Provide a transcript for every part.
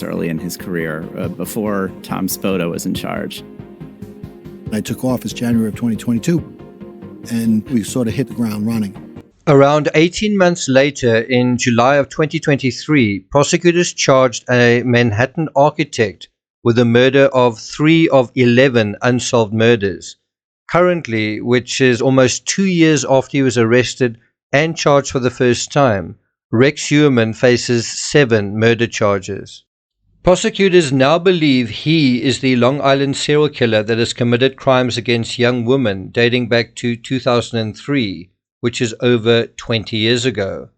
early in his career, before Tom Spoda was in charge. I took office January of 2022, and we sort of hit the ground running. Around 18 months later, in July of 2023, prosecutors charged a Manhattan architect with the murder of 3 of 11 unsolved murders. Currently, which is almost 2 years after he was arrested and charged for the first time, Rex Heuermann faces 7 murder charges. Prosecutors now believe he is the Long Island serial killer that has committed crimes against young women dating back to 2003, which is over 20 years ago.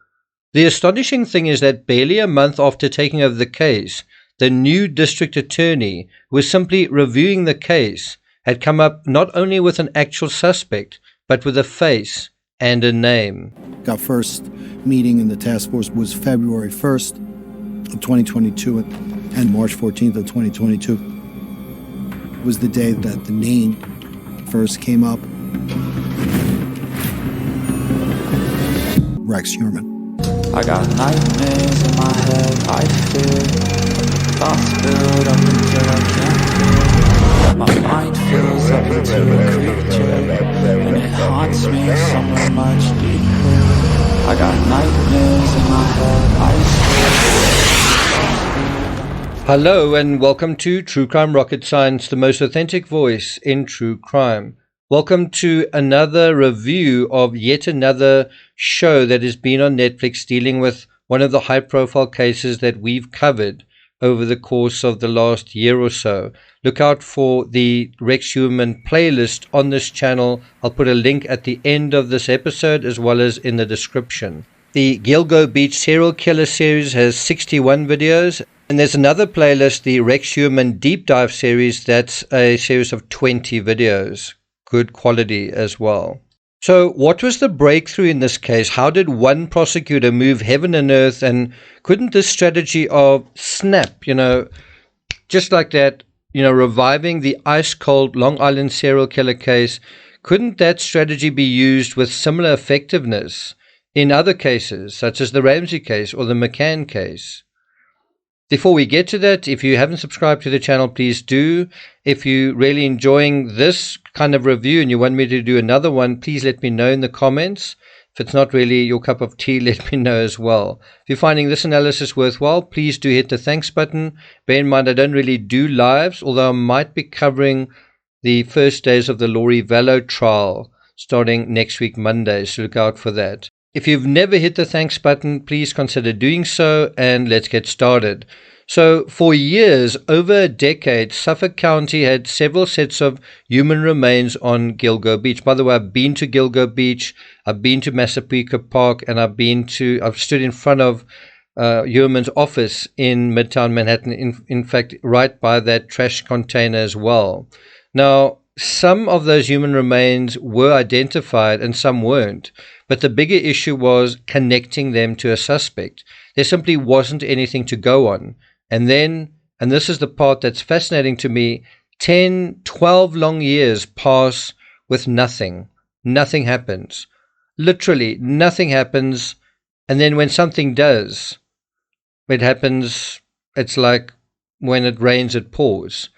The astonishing thing is that barely a month after taking over the case, the new district attorney, who was simply reviewing the case, had come up not only with an actual suspect, but with a face and a name. Our first meeting in the task force was February 1st of 2022 and March 14th of 2022. It was the day that the name first came up. Rex Heuermann. I got nightmares in my head, I fear. Thoughts build up until I can't feel. My mind fills up into a creature, and it haunts me somewhere much deeper. I got nightmares in my head, I fear. Hello and welcome to True Crime Rocket Science, the most authentic voice in true crime. Welcome to another review of yet another show that has been on Netflix dealing with one of the high-profile cases that we've covered over the course of the last year or so. Look out for the Rex Heuermann playlist on this channel. I'll put a link at the end of this episode as well as in the description. The Gilgo Beach Serial Killer series has 61 videos. And there's another playlist, the Rex Heuermann Deep Dive series, that's a series of 20 videos. Good quality as well. So what was the breakthrough in this case? How did one prosecutor move heaven and earth? And couldn't this strategy of snap, just like that, reviving the ice-cold Long Island serial killer case, couldn't that strategy be used with similar effectiveness in other cases, such as the Ramsey case or the McCann case? Before we get to that, if you haven't subscribed to the channel, please do. If you're really enjoying this kind of review and you want me to do another one, please let me know in the comments. If it's not really your cup of tea, let me know as well. If you're finding this analysis worthwhile, please do hit the thanks button. Bear in mind, I don't really do lives, although I might be covering the first days of the Lori Vallow trial starting next week, Monday, so look out for that. If you've never hit the thanks button, please consider doing so, and let's get started. So, for years, over a decade, Suffolk County had several sets of human remains on Gilgo Beach. By the way, I've been to Gilgo Beach, I've been to Massapequa Park, and I've stood in front of Heuermann's office in Midtown Manhattan, in fact, right by that trash container as well. Now, some of those human remains were identified and some weren't, but the bigger issue was connecting them to a suspect. There simply wasn't anything to go on. And then, and this is the part that's fascinating to me, 10, 12 long years pass with nothing. Nothing happens. Literally, nothing happens. And then when something does, it happens, it's like when it rains, it pours.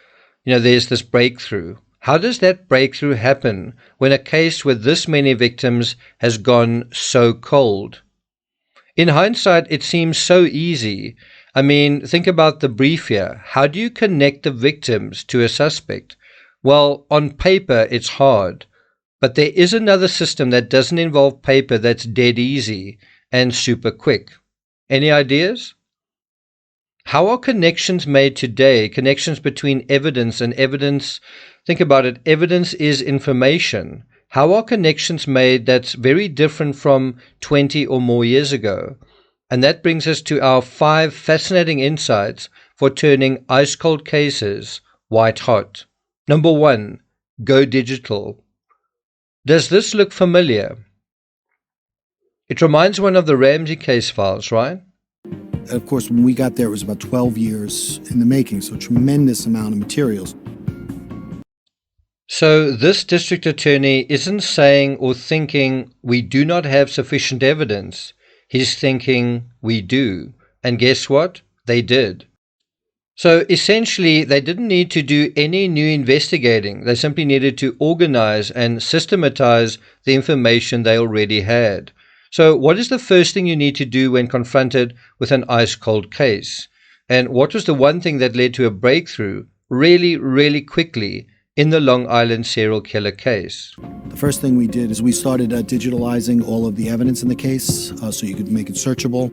There's this breakthrough. How does that breakthrough happen when a case with this many victims has gone so cold? In hindsight, it seems so easy. I mean, think about the brief here. How do you connect the victims to a suspect? Well, on paper, it's hard. But there is another system that doesn't involve paper that's dead easy and super quick. Any ideas? How are connections made today? Connections between evidence and evidence. Think about it. Evidence is information. How are connections made that's very different from 20 or more years ago? And that brings us to our 5 fascinating insights for turning ice-cold cases white hot. Number 1, go digital. Does this look familiar? It reminds one of the Ramsey case files, right? Of course, when we got there, it was about 12 years in the making, so a tremendous amount of materials. So this district attorney isn't saying or thinking we do not have sufficient evidence. He's thinking we do. And guess what? They did. So essentially, they didn't need to do any new investigating. They simply needed to organize and systematize the information they already had. So what is the first thing you need to do when confronted with an ice-cold case? And what was the one thing that led to a breakthrough really, really quickly in the Long Island serial killer case? The first thing we did is we started digitalizing all of the evidence in the case so you could make it searchable.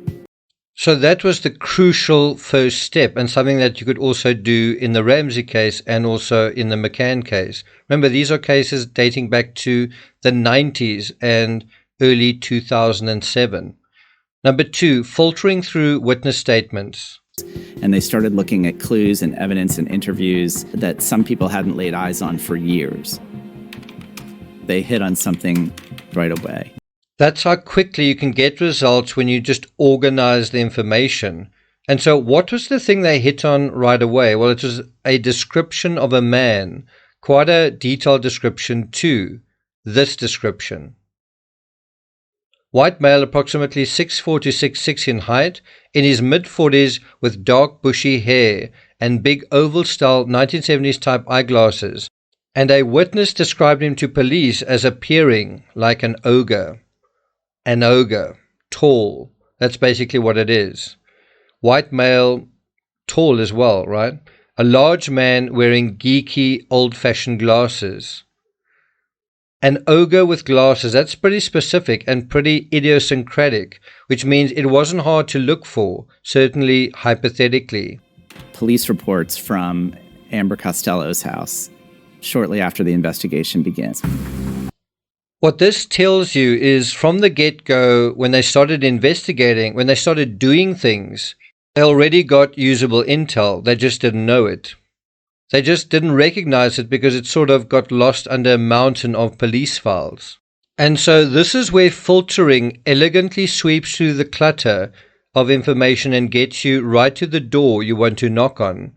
So that was the crucial first step, and something that you could also do in the Ramsey case and also in the McCann case. Remember, these are cases dating back to the 90s and early 2007. Number 2, filtering through witness statements. And they started looking at clues and evidence and interviews that some people hadn't laid eyes on for years. They hit on something right away. That's how quickly you can get results when you just organize the information. And so what was the thing they hit on right away? Well, it was a description of a man, quite a detailed description too. This description. White male, approximately 6'4" to 6'6" in height, in his mid-40s with dark bushy hair and big oval-style 1970s type eyeglasses. And a witness described him to police as appearing like an ogre. An ogre, tall. That's basically what it is. White male, tall as well, right? A large man wearing geeky, old-fashioned glasses. An ogre with glasses, that's pretty specific and pretty idiosyncratic, which means it wasn't hard to look for, certainly hypothetically. Police reports from Amber Costello's house shortly after the investigation begins. What this tells you is from the get-go, when they started investigating, when they started doing things, they already got usable intel. They just didn't know it. They just didn't recognize it because it sort of got lost under a mountain of police files. And so this is where filtering elegantly sweeps through the clutter of information and gets you right to the door you want to knock on.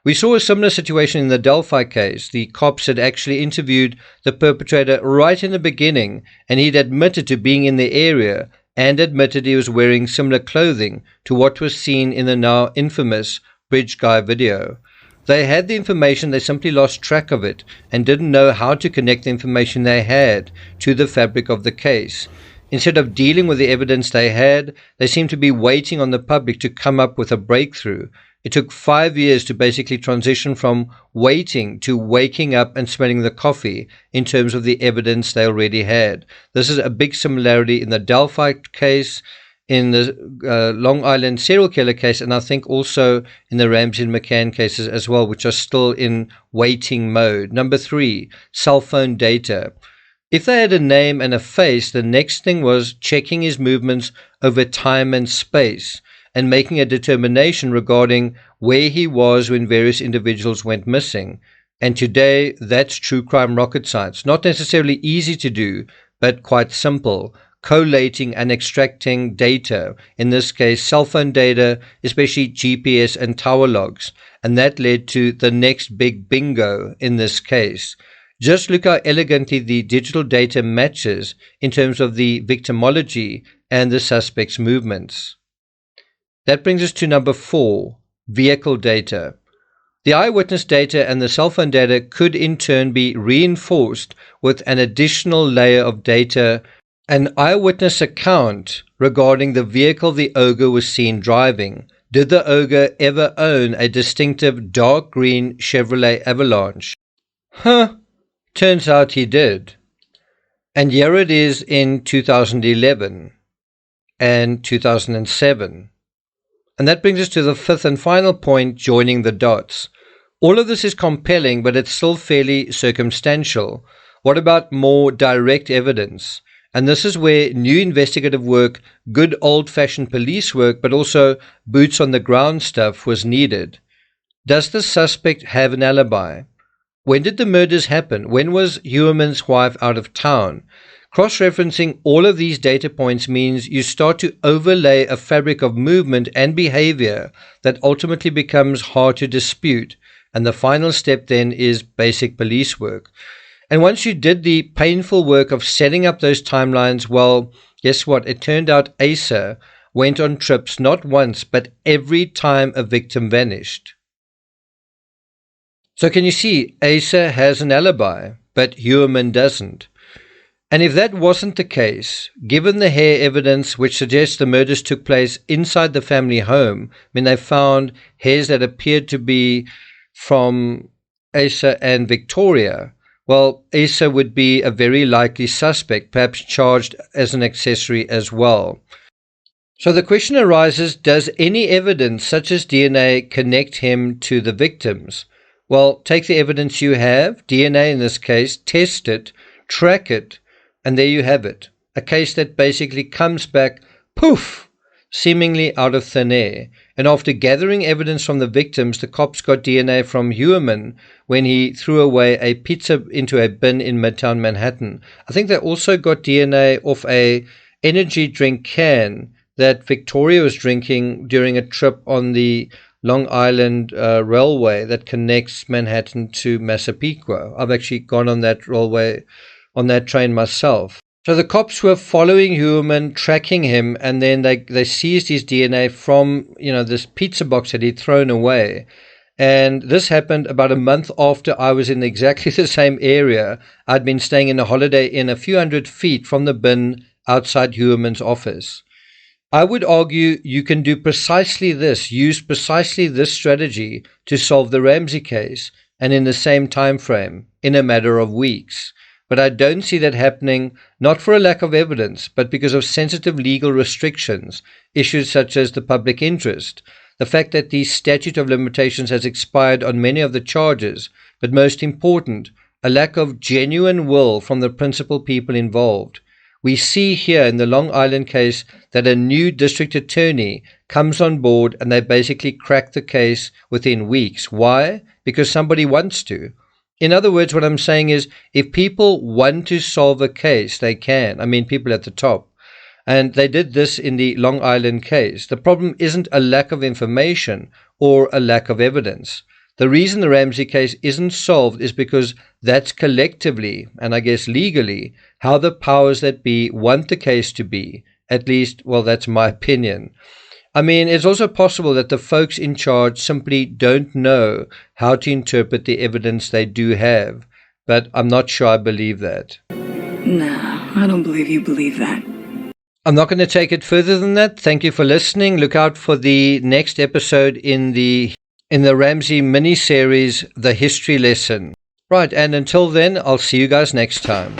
We saw a similar situation in the Delphi case. The cops had actually interviewed the perpetrator right in the beginning, and he'd admitted to being in the area and admitted he was wearing similar clothing to what was seen in the now infamous Bridge Guy video. They had the information, they simply lost track of it and didn't know how to connect the information they had to the fabric of the case. Instead of dealing with the evidence they had, they seemed to be waiting on the public to come up with a breakthrough. It took 5 years to basically transition from waiting to waking up and smelling the coffee in terms of the evidence they already had. This is a big similarity in the Delphi case, in the Long Island serial killer case, and I think also in the Ramsey and McCann cases as well, which are still in waiting mode. Number 3, cell phone data. If they had a name and a face, the next thing was checking his movements over time and space and making a determination regarding where he was when various individuals went missing. And today, that's true crime rocket science. Not necessarily easy to do, but quite simple. Collating and extracting data, in this case cell phone data, especially GPS and tower logs, and that led to the next big bingo in this case. Just look how elegantly the digital data matches in terms of the victimology and the suspect's movements. That brings us to number 4, vehicle data. The eyewitness data and the cell phone data could in turn be reinforced with an additional layer of data, an eyewitness account regarding the vehicle the ogre was seen driving. Did the ogre ever own a distinctive dark green Chevrolet Avalanche? Turns out he did. And here it is in 2011 and 2007. And that brings us to the 5th and final point, joining the dots. All of this is compelling, but it's still fairly circumstantial. What about more direct evidence? And this is where new investigative work, good old-fashioned police work, but also boots-on-the-ground stuff was needed. Does the suspect have an alibi? When did the murders happen? When was Huerman's wife out of town? Cross-referencing all of these data points means you start to overlay a fabric of movement and behavior that ultimately becomes hard to dispute. And the final step then is basic police work. And once you did the painful work of setting up those timelines, well, guess what? It turned out Asa went on trips not once, but every time a victim vanished. So can you see, Asa has an alibi, but Huerman doesn't. And if that wasn't the case, given the hair evidence which suggests the murders took place inside the family home, when they found hairs that appeared to be from Asa and Victoria, well, Asa would be a very likely suspect, perhaps charged as an accessory as well. So the question arises, does any evidence such as DNA connect him to the victims? Well, take the evidence you have, DNA in this case, test it, track it, and there you have it. A case that basically comes back, poof, seemingly out of thin air. And after gathering evidence from the victims, the cops got DNA from Huerman when he threw away a pizza into a bin in Midtown Manhattan. I think they also got DNA off a energy drink can that Victoria was drinking during a trip on the Long Island Railway that connects Manhattan to Massapequa. I've actually gone on that railway, on that train myself. So the cops were following Huerman, tracking him, and then they seized his DNA from, this pizza box that he'd thrown away. And this happened about a month after I was in exactly the same area. I'd been staying in a Holiday Inn a few hundred feet from the bin outside Huerman's office. I would argue you can do precisely this, use precisely this strategy to solve the Ramsey case, and in the same time frame, in a matter of weeks. But I don't see that happening, not for a lack of evidence, but because of sensitive legal restrictions, issues such as the public interest, the fact that the statute of limitations has expired on many of the charges, but most important, a lack of genuine will from the principal people involved. We see here in the Long Island case that a new district attorney comes on board and they basically crack the case within weeks. Why? Because somebody wants to. In other words, what I'm saying is, if people want to solve a case, they can. I mean, people at the top. And they did this in the Long Island case. The problem isn't a lack of information or a lack of evidence. The reason the Ramsey case isn't solved is because that's collectively, and I guess legally, how the powers that be want the case to be. At least, well, that's my opinion. I mean, it's also possible that the folks in charge simply don't know how to interpret the evidence they do have, but I'm not sure I believe that. Nah, I don't believe you believe that. I'm not going to take it further than that. Thank you for listening. Look out for the next episode in the Ramsey mini-series, The History Lesson. Right, and until then, I'll see you guys next time.